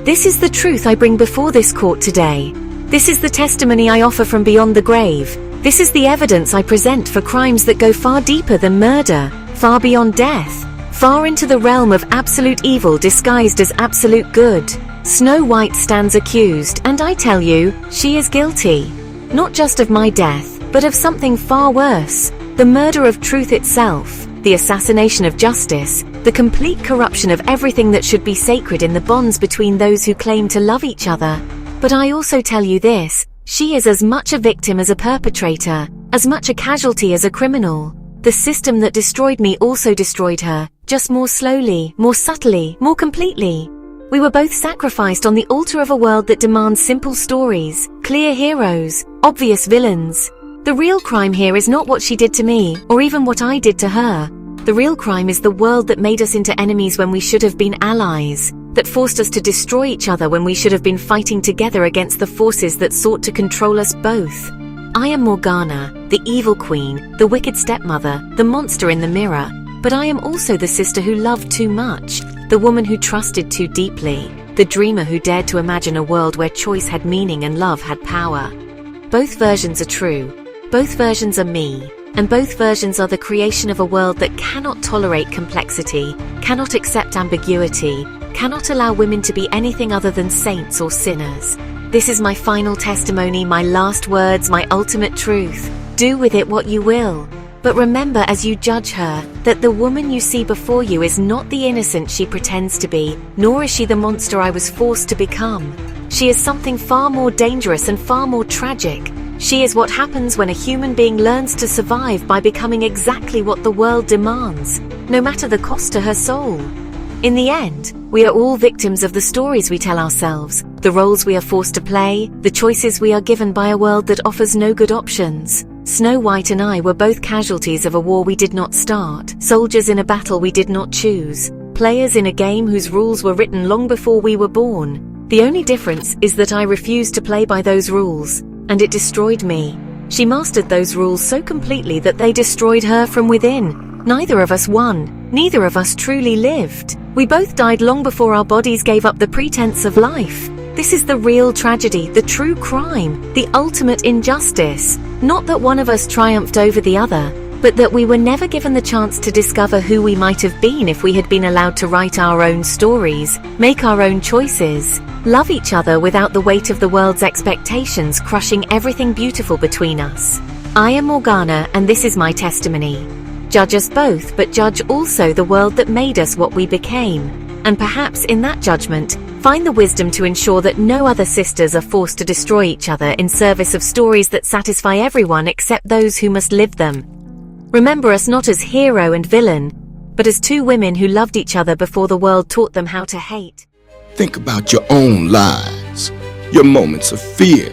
This is the truth I bring before this court today. This is the testimony I offer from beyond the grave. This is the evidence I present for crimes that go far deeper than murder, far beyond death, far into the realm of absolute evil disguised as absolute good. Snow White stands accused, and I tell you, she is guilty. Not just of my death, but of something far worse, the murder of truth itself, the assassination of justice, the complete corruption of everything that should be sacred in the bonds between those who claim to love each other. But I also tell you this, she is as much a victim as a perpetrator, as much a casualty as a criminal. The system that destroyed me also destroyed her, just more slowly, more subtly, more completely. We were both sacrificed on the altar of a world that demands simple stories, clear heroes, obvious villains. The real crime here is not what she did to me, or even what I did to her. The real crime is the world that made us into enemies when we should have been allies, that forced us to destroy each other when we should have been fighting together against the forces that sought to control us both. I am Morgana, the evil queen, the wicked stepmother, the monster in the mirror, but I am also the sister who loved too much, the woman who trusted too deeply, the dreamer who dared to imagine a world where choice had meaning and love had power. Both versions are true, both versions are me, and both versions are the creation of a world that cannot tolerate complexity, cannot accept ambiguity, cannot allow women to be anything other than saints or sinners. This is my final testimony, my last words, my ultimate truth. Do with it what you will. But remember as you judge her, that the woman you see before you is not the innocent she pretends to be, nor is she the monster I was forced to become. She is something far more dangerous and far more tragic. She is what happens when a human being learns to survive by becoming exactly what the world demands, no matter the cost to her soul. In the end, we are all victims of the stories we tell ourselves, the roles we are forced to play, the choices we are given by a world that offers no good options. Snow White and I were both casualties of a war we did not start, soldiers in a battle we did not choose, players in a game whose rules were written long before we were born. The only difference is that I refused to play by those rules, and it destroyed me. She mastered those rules so completely that they destroyed her from within. Neither of us won. Neither of us truly lived. We both died long before our bodies gave up the pretense of life. This is the real tragedy, the true crime, the ultimate injustice. Not that one of us triumphed over the other, but that we were never given the chance to discover who we might have been if we had been allowed to write our own stories, make our own choices, love each other without the weight of the world's expectations crushing everything beautiful between us. I am Morgana, and this is my testimony. Judge us both, but judge also the world that made us what we became. And perhaps in that judgment, find the wisdom to ensure that no other sisters are forced to destroy each other in service of stories that satisfy everyone except those who must live them. Remember us not as hero and villain, but as two women who loved each other before the world taught them how to hate. Think about your own lives, your moments of fear,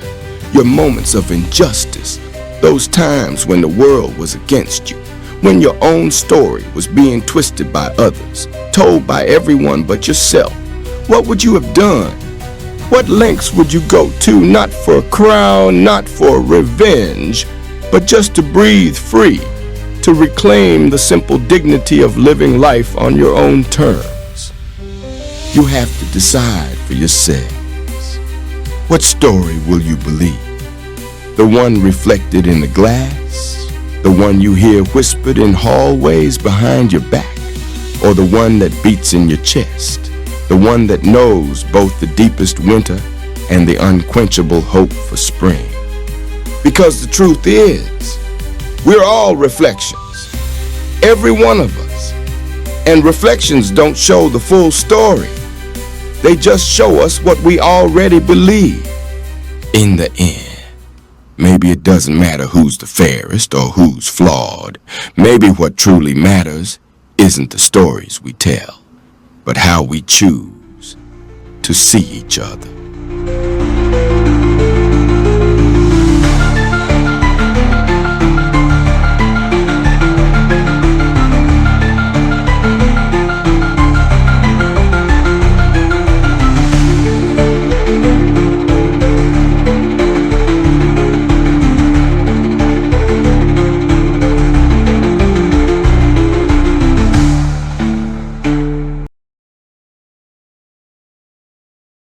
your moments of injustice, those times when the world was against you. When your own story was being twisted by others, told by everyone but yourself, what would you have done? What lengths would you go to, not for a crown, not for revenge, but just to breathe free, to reclaim the simple dignity of living life on your own terms? You have to decide for yourselves. What story will you believe? The one reflected in the glass? The one you hear whispered in hallways behind your back, or the one that beats in your chest, the one that knows both the deepest winter and the unquenchable hope for spring? Because the truth is, we're all reflections, every one of us, and reflections don't show the full story. They just show us what we already believe. In the end, maybe it doesn't matter who's the fairest or who's flawed. Maybe what truly matters isn't the stories we tell, but how we choose to see each other.